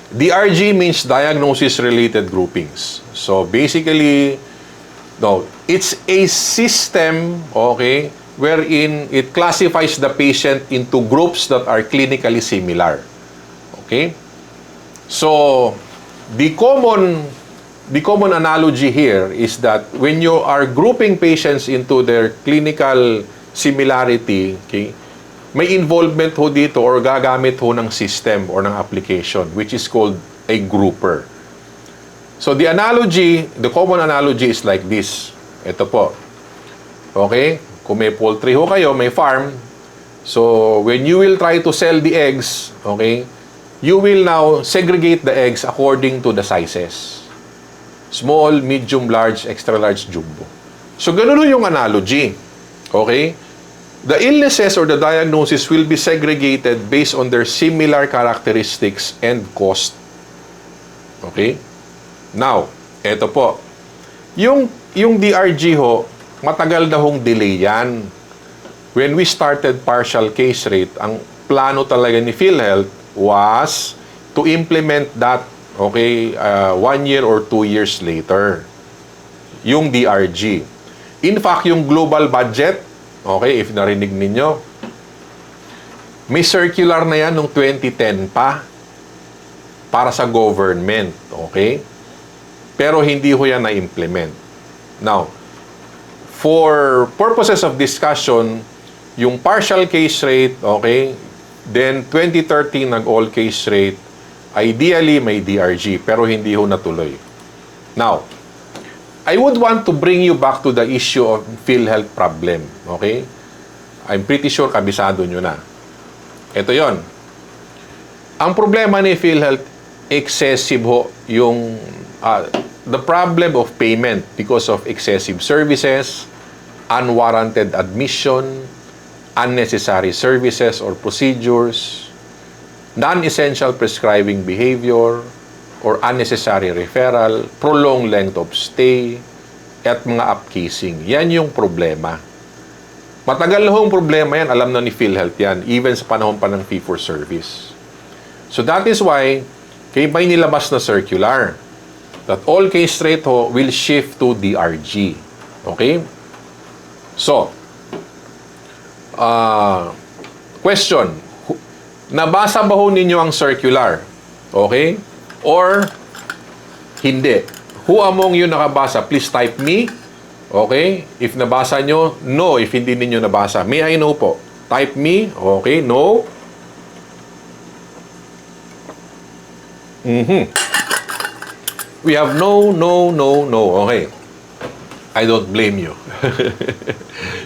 DRG means diagnosis-related groupings. So, basically, no, it's a system, okay, wherein it classifies the patient into groups that are clinically similar. Okay? So, the common analogy here is that when you are grouping patients into their clinical similarity, okay, may involvement ho dito or gagamit ho ng system or ng application which is called a grouper. So the common analogy is like this. Ito po. Okay? Kung may poultry ho kayo, may farm. So when you will try to sell the eggs, okay, you will now segregate the eggs according to the sizes. Small, medium, large, extra large, jumbo. So ganun yung analogy. Okay? The illnesses or the diagnosis will be segregated based on their similar characteristics and cost. Okay? Now, eto po. Yung DRG ho, matagal na hong delay yan. When we started partial case rate, ang plano talaga ni PhilHealth was to implement that, okay, 1 year or 2 years later. Yung DRG. In fact, yung global budget, okay, if narinig ninyo, may circular na yan noong 2010 pa para sa government, okay? Pero hindi ho yan na-implement. Now, for purposes of discussion, yung partial case rate, okay, then 2013 nag-all case rate, ideally may DRG, pero hindi ho natuloy. Now, I would want to bring you back to the issue of PhilHealth problem. Okay? I'm pretty sure kabisado nyo na. Ito yon. Ang problema ni PhilHealth, excessive ho yung the problem of payment because of excessive services, unwarranted admission, unnecessary services or procedures, non-essential prescribing behavior, or unnecessary referral, prolonged length of stay, at mga upcasing. Yan yung problema. Matagal na hong problema yan, alam na ni PhilHealth yan, even sa panahon pa ng fee-for-service. So that is why, kaya may nilabas na circular that all case rate ho will shift to DRG. Okay? So, question, nabasa ba ho ninyo ang circular? Okay? Or hindi. Who among you nakabasa? Please type me. Okay? If nabasa nyo, no. If hindi ninyo nabasa, may I know po. Type me. Okay? No. We have no. Okay. I don't blame you.